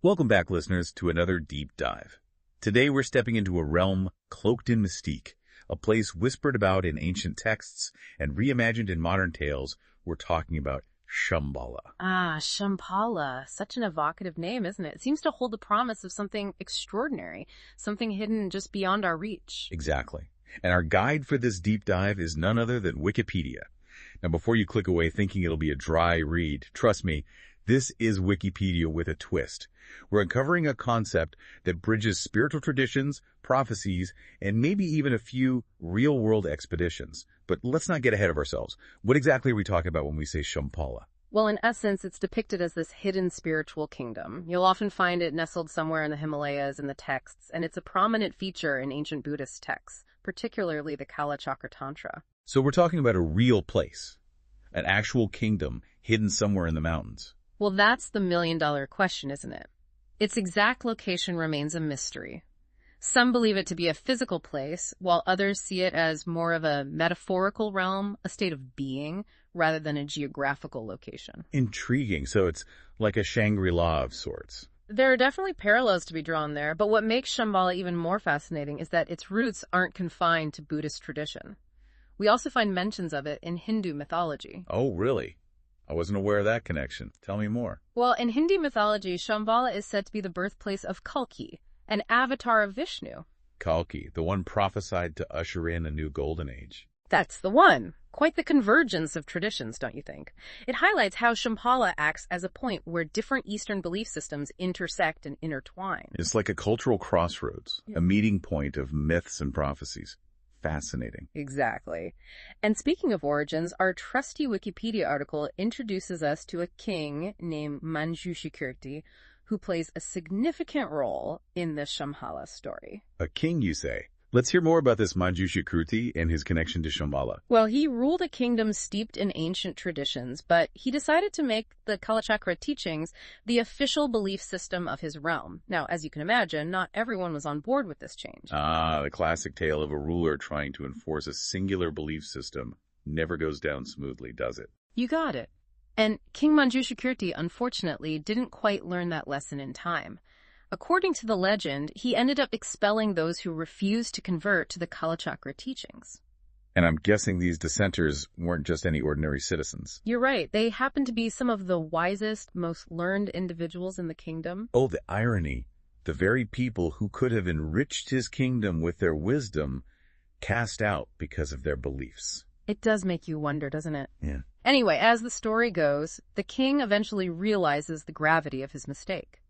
Welcome back, listeners, to another deep dive. Today we're stepping into a realm cloaked in mystique, a place whispered about in ancient texts and reimagined in modern tales. We're talking about Shambhala. Ah, Shambhala. Such an evocative name, isn't it? It seems to hold the promise of something extraordinary, something hidden just beyond our reach. Exactly. And our guide for this deep dive is none other than Wikipedia. Now, before you click away thinking it'll be a dry read, trust me, this is Wikipedia with a twist. We're uncovering a concept that bridges spiritual traditions, prophecies, and maybe even a few real-world expeditions. But let's not get ahead of ourselves. What exactly are we talking about when we say Shambhala? Well, in essence, it's depicted as this hidden spiritual kingdom. You'll often find it nestled somewhere in the Himalayas in the texts, and it's a prominent feature in ancient Buddhist texts, particularly the Kalachakra Tantra. So we're talking about a real place, an actual kingdom hidden somewhere in the mountains. Well, that's the million-dollar question, isn't it? Its exact location remains a mystery. Some believe it to be a physical place, while others see it as more of a metaphorical realm, a state of being, rather than a geographical location. Intriguing. So it's like a Shangri-La of sorts. There are definitely parallels to be drawn there, but what makes Shambhala even more fascinating is that its roots aren't confined to Buddhist tradition. We also find mentions of it in Hindu mythology. Oh, really? I wasn't aware of that connection. Tell me more. Well, in Hindu mythology, Shambhala is said to be the birthplace of Kalki, an avatar of Vishnu. Kalki, the one prophesied to usher in a new golden age. That's the one. Quite the convergence of traditions, don't you think? It highlights how Shambhala acts as a point where different Eastern belief systems intersect and intertwine. It's like a cultural crossroads, a meeting point of myths and prophecies. Fascinating. Exactly. And speaking of origins, our trusty Wikipedia article introduces us to a king named Manjushikirti, who plays a significant role in the Shambhala story. A king, you say? Let's hear more about this Manjushikirti and his connection to Shambhala. Well, he ruled a kingdom steeped in ancient traditions, but he decided to make the Kalachakra teachings the official belief system of his realm. Now, as you can imagine, not everyone was on board with this change. Ah, the classic tale of a ruler trying to enforce a singular belief system never goes down smoothly, does it? You got it. And King Manjushikirti, unfortunately, didn't quite learn that lesson in time. According to the legend, he ended up expelling those who refused to convert to the Kalachakra teachings. And I'm guessing these dissenters weren't just any ordinary citizens. You're right. They happened to be some of the wisest, most learned individuals in the kingdom. Oh, the irony. The very people who could have enriched his kingdom with their wisdom cast out because of their beliefs. It does make you wonder, doesn't it? Yeah. Anyway, as the story goes, the king eventually realizes the gravity of his mistake.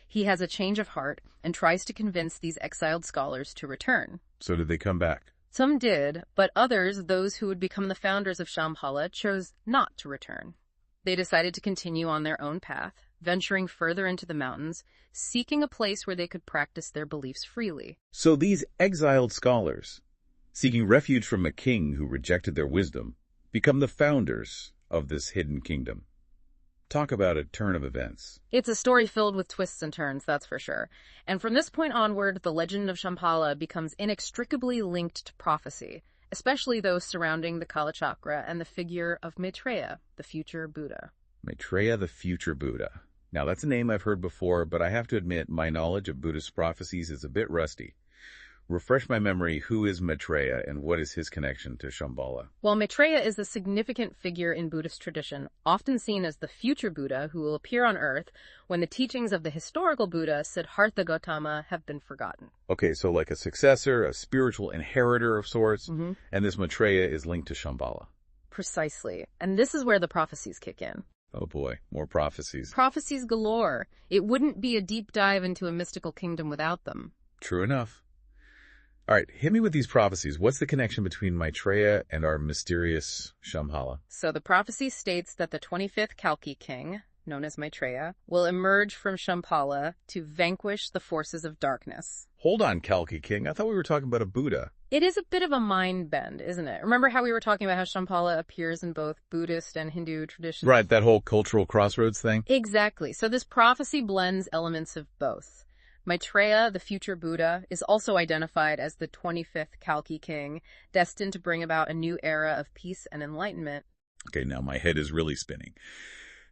He has a change of heart and tries to convince these exiled scholars to return. So did they come back? Some did, but others, those who would become the founders of Shambhala, chose not to return. They decided to continue on their own path, venturing further into the mountains, seeking a place where they could practice their beliefs freely. So these exiled scholars, seeking refuge from a king who rejected their wisdom, become the founders of this hidden kingdom. Talk about a turn of events. It's a story filled with twists and turns, that's for sure. And from this point onward, the legend of Shambhala becomes inextricably linked to prophecy, especially those surrounding the Kalachakra and the figure of Maitreya, the future Buddha. Maitreya, the future Buddha. Now, that's a name I've heard before, but I have to admit my knowledge of Buddhist prophecies is a bit rusty. Refresh my memory, who is Maitreya and what is his connection to Shambhala? Well, Maitreya is a significant figure in Buddhist tradition, often seen as the future Buddha who will appear on Earth when the teachings of the historical Buddha, Siddhartha Gautama, have been forgotten. Okay, so like a successor, a spiritual inheritor of sorts, and this Maitreya is linked to Shambhala. Precisely. And this is where the prophecies kick in. Oh boy, more prophecies. Prophecies galore. It wouldn't be a deep dive into a mystical kingdom without them. True enough. All right, hit me with these prophecies. What's the connection between Maitreya and our mysterious Shambhala? So the prophecy states that the 25th Kalki king, known as Maitreya, will emerge from Shambhala to vanquish the forces of darkness. Hold on, Kalki king. I thought we were talking about a Buddha. It is a bit of a mind bend, isn't it? Remember how we were talking about how Shambhala appears in both Buddhist and Hindu traditions? Right, that whole cultural crossroads thing? Exactly. So this prophecy blends elements of both. Maitreya, the future Buddha, is also identified as the 25th Kalki king, destined to bring about a new era of peace and enlightenment. Okay, now my head is really spinning.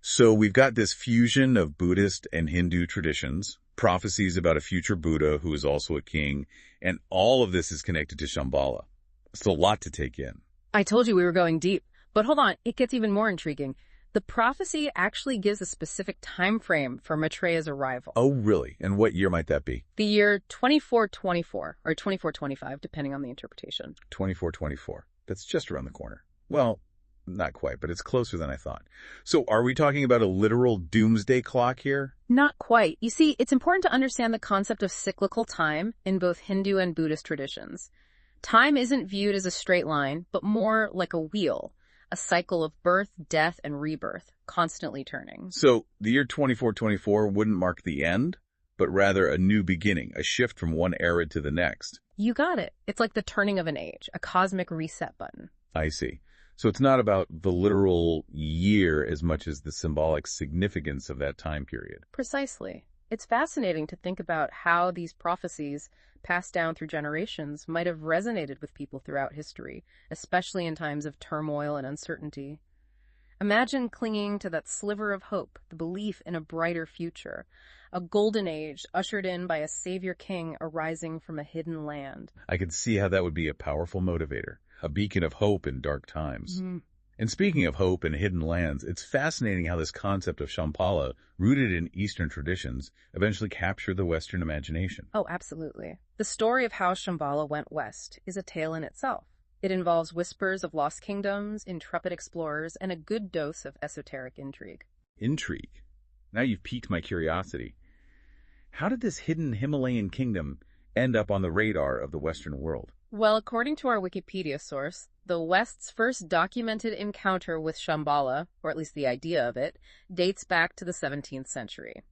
So we've got this fusion of Buddhist and Hindu traditions, prophecies about a future Buddha who is also a king, and all of this is connected to Shambhala. It's a lot to take in. I told you we were going deep. But hold on, it gets even more intriguing. The prophecy actually gives a specific time frame for Maitreya's arrival. Oh, really? And what year might that be? The year 2424, or 2425, depending on the interpretation. 2424. That's just around the corner. Well, not quite, but it's closer than I thought. So are we talking about a literal doomsday clock here? Not quite. You see, it's important to understand the concept of cyclical time in both Hindu and Buddhist traditions. Time isn't viewed as a straight line, but more like a wheel, a cycle of birth, death, and rebirth, constantly turning. So the year 2424 wouldn't mark the end, but rather a new beginning, a shift from one era to the next. You got it. It's like the turning of an age, a cosmic reset button. I see. So it's not about the literal year as much as the symbolic significance of that time period. Precisely. It's fascinating to think about how these prophecies, passed down through generations, might have resonated with people throughout history, especially in times of turmoil and uncertainty. Imagine clinging to that sliver of hope, the belief in a brighter future, a golden age ushered in by a savior king arising from a hidden land. I could see how that would be a powerful motivator, a beacon of hope in dark times. And speaking of hope and hidden lands, it's fascinating how this concept of Shambhala, rooted in Eastern traditions, eventually captured the Western imagination. Oh, absolutely. The story of how Shambhala went west is a tale in itself. It involves whispers of lost kingdoms, intrepid explorers, and a good dose of esoteric intrigue. Intrigue? Now you've piqued my curiosity. How did this hidden Himalayan kingdom end up on the radar of the Western world? Well, according to our Wikipedia source, the West's first documented encounter with Shambhala, or at least the idea of it, dates back to the 17th century.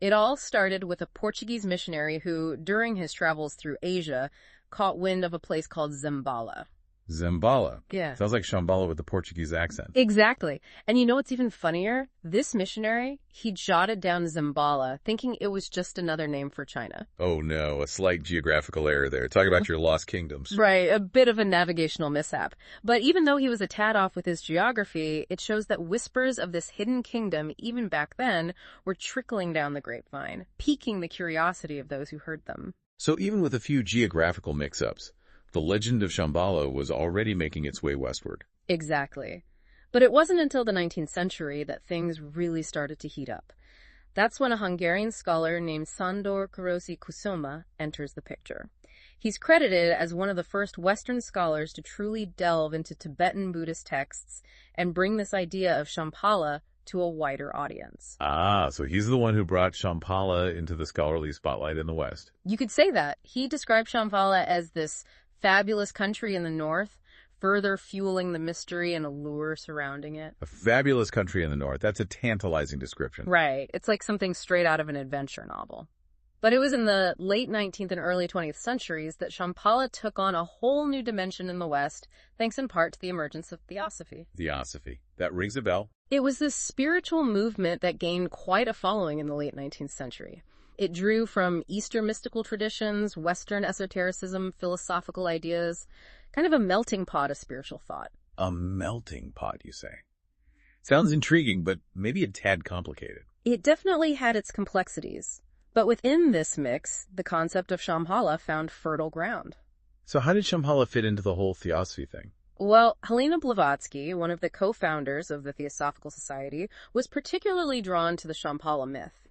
It all started with a Portuguese missionary who, during his travels through Asia, caught wind of a place called Shambhala. Shambhala. Yeah. Sounds like Shambhala with the Portuguese accent. Exactly. And you know what's even funnier? This missionary, he jotted down Shambhala, thinking it was just another name for China. Oh no, a slight geographical error there. Talk about your lost kingdoms. Right, a bit of a navigational mishap. But even though he was a tad off with his geography, it shows that whispers of this hidden kingdom, even back then, were trickling down the grapevine, piquing the curiosity of those who heard them. So even with a few geographical mix-ups, the legend of Shambhala was already making its way westward. Exactly. But it wasn't until the 19th century that things really started to heat up. That's when a Hungarian scholar named Sándor Kőrösi Kusoma enters the picture. He's credited as one of the first Western scholars to truly delve into Tibetan Buddhist texts and bring this idea of Shambhala to a wider audience. Ah, so he's the one who brought Shambhala into the scholarly spotlight in the West. You could say that. He described Shambhala as this fabulous country in the north, further fueling the mystery and allure surrounding it. A fabulous country in the north. That's a tantalizing description. Right. It's like something straight out of an adventure novel. But it was in the late 19th and early 20th centuries that Shambhala took on a whole new dimension in the West, thanks in part to the emergence of Theosophy. Theosophy. That rings a bell. It was this spiritual movement that gained quite a following in the late 19th century. It drew from Eastern mystical traditions, Western esotericism, philosophical ideas, kind of a melting pot of spiritual thought. A melting pot, you say? Sounds intriguing, but maybe a tad complicated. It definitely had its complexities. But within this mix, the concept of Shambhala found fertile ground. So how did Shambhala fit into the whole theosophy thing? Well, Helena Blavatsky, one of the co-founders of the Theosophical Society, was particularly drawn to the Shambhala myth.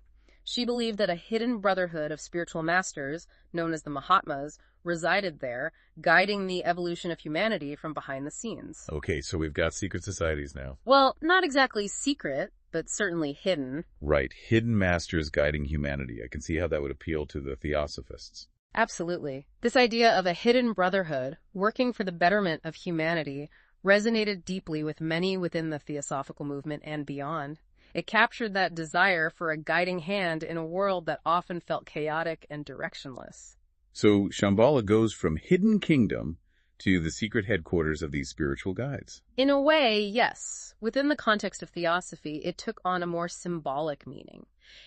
She believed that a hidden brotherhood of spiritual masters, known as the Mahatmas, resided there, guiding the evolution of humanity from behind the scenes. Okay, so we've got secret societies now. Well, not exactly secret, but certainly hidden. Right, hidden masters guiding humanity. I can see how that would appeal to the theosophists. Absolutely. This idea of a hidden brotherhood, working for the betterment of humanity, resonated deeply with many within the Theosophical movement and beyond. It captured that desire for a guiding hand in a world that often felt chaotic and directionless. So Shambhala goes from hidden kingdom to the secret headquarters of these spiritual guides. In a way, yes. Within the context of theosophy, it took on a more symbolic meaning.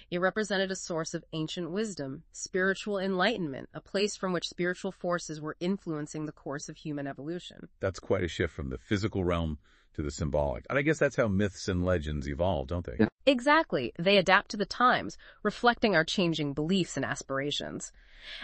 It represented a source of ancient wisdom, spiritual enlightenment, a place from which spiritual forces were influencing the course of human evolution. That's quite a shift from the physical realm to the symbolic. And I guess that's how myths and legends evolve, don't they? Yeah. Exactly. They adapt to the times, reflecting our changing beliefs and aspirations.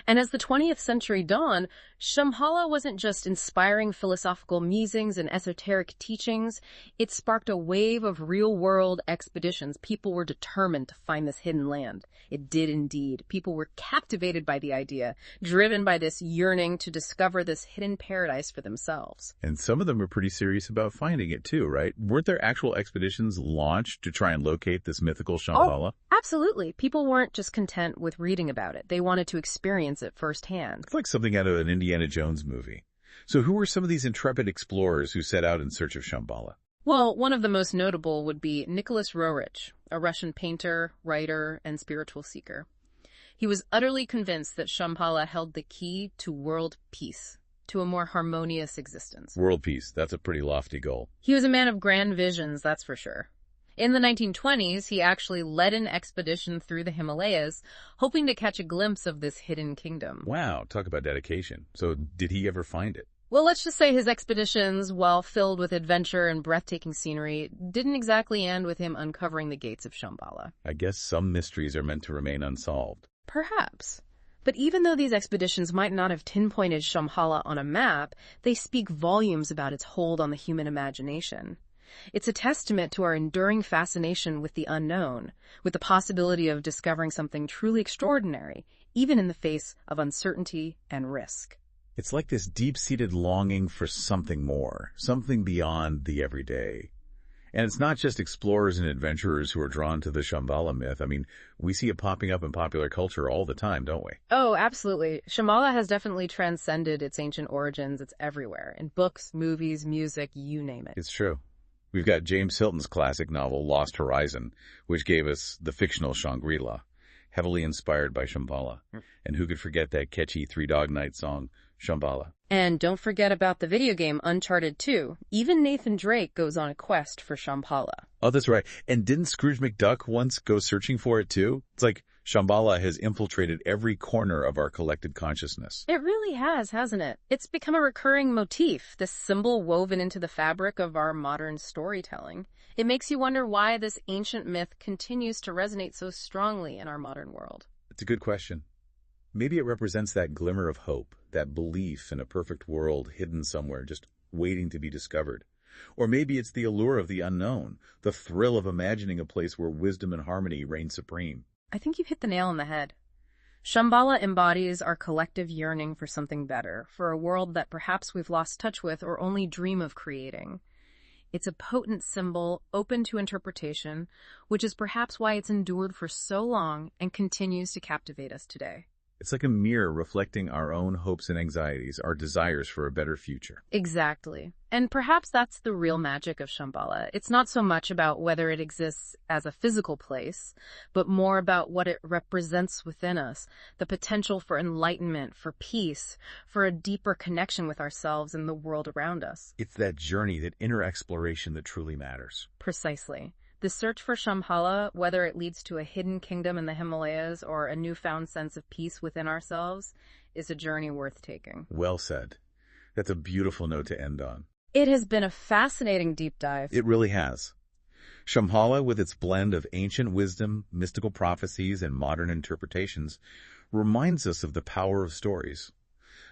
And as the 20th century dawned, Shambhala wasn't just inspiring philosophical musings and esoteric teachings, it sparked a wave of real-world expeditions. People were determined to find this hidden land. It did indeed. People were captivated by the idea, driven by this yearning to discover this hidden paradise for themselves. And some of them were pretty serious about finding it too, right? Weren't there actual expeditions launched to try and locate this mythical Shambhala? Absolutely. People weren't just content with reading about it. They wanted to experience it firsthand. It's like something out of an Indiana Jones movie. So who were some of these intrepid explorers who set out in search of Shambhala? Well, one of the most notable would be Nicholas Roerich, a Russian painter, writer, and spiritual seeker. He was utterly convinced that Shambhala held the key to world peace, to a more harmonious existence. World peace, that's a pretty lofty goal. He was a man of grand visions, that's for sure. In the 1920s, he actually led an expedition through the Himalayas, hoping to catch a glimpse of this hidden kingdom. Wow, talk about dedication. So did he ever find it? Well, let's just say his expeditions, while filled with adventure and breathtaking scenery, didn't exactly end with him uncovering the gates of Shambhala. I guess some mysteries are meant to remain unsolved. Perhaps. But even though these expeditions might not have pinpointed Shambhala on a map, they speak volumes about its hold on the human imagination. It's a testament to our enduring fascination with the unknown, with the possibility of discovering something truly extraordinary, even in the face of uncertainty and risk. It's like this deep-seated longing for something more, something beyond the everyday. And it's not just explorers and adventurers who are drawn to the Shambhala myth. I mean, we see it popping up in popular culture all the time, don't we? Oh, absolutely. Shambhala has definitely transcended its ancient origins. It's everywhere. In books, movies, music, you name it. It's true. We've got James Hilton's classic novel, Lost Horizon, which gave us the fictional Shangri-La, heavily inspired by Shambhala. And who could forget that catchy Three Dog Night song, Shambhala? And don't forget about the video game Uncharted 2. Even Nathan Drake goes on a quest for Shambhala. Oh, that's right. And didn't Scrooge McDuck once go searching for it too? It's like Shambhala has infiltrated every corner of our collected consciousness. It really has, hasn't it? It's become a recurring motif, this symbol woven into the fabric of our modern storytelling. It makes you wonder why this ancient myth continues to resonate so strongly in our modern world. It's a good question. Maybe it represents that glimmer of hope, that belief in a perfect world hidden somewhere, just waiting to be discovered. Or maybe it's the allure of the unknown, the thrill of imagining a place where wisdom and harmony reign supreme. I think you've hit the nail on the head. Shambhala embodies our collective yearning for something better, for a world that perhaps we've lost touch with or only dream of creating. It's a potent symbol, open to interpretation, which is perhaps why it's endured for so long and continues to captivate us today. It's like a mirror reflecting our own hopes and anxieties, our desires for a better future. Exactly. And perhaps that's the real magic of Shambhala. It's not so much about whether it exists as a physical place, but more about what it represents within us, the potential for enlightenment, for peace, for a deeper connection with ourselves and the world around us. It's that journey, that inner exploration that truly matters. Precisely. The search for Shambhala, whether it leads to a hidden kingdom in the Himalayas or a newfound sense of peace within ourselves, is a journey worth taking. Well said. That's a beautiful note to end on. It has been a fascinating deep dive. It really has. Shambhala, with its blend of ancient wisdom, mystical prophecies, and modern interpretations, reminds us of the power of stories,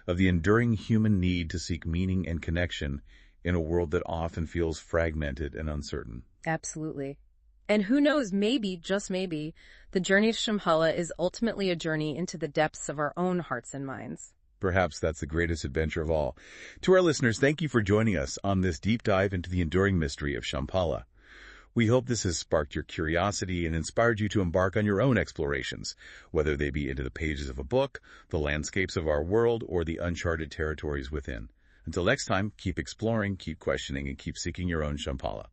of the enduring human need to seek meaning and connection in a world that often feels fragmented and uncertain. Absolutely. And who knows, maybe, just maybe, the journey to Shambhala is ultimately a journey into the depths of our own hearts and minds. Perhaps that's the greatest adventure of all. To our listeners, thank you for joining us on this deep dive into the enduring mystery of Shambhala. We hope this has sparked your curiosity and inspired you to embark on your own explorations, whether they be into the pages of a book, the landscapes of our world, or the uncharted territories within. Until next time, keep exploring, keep questioning, and keep seeking your own Shambhala.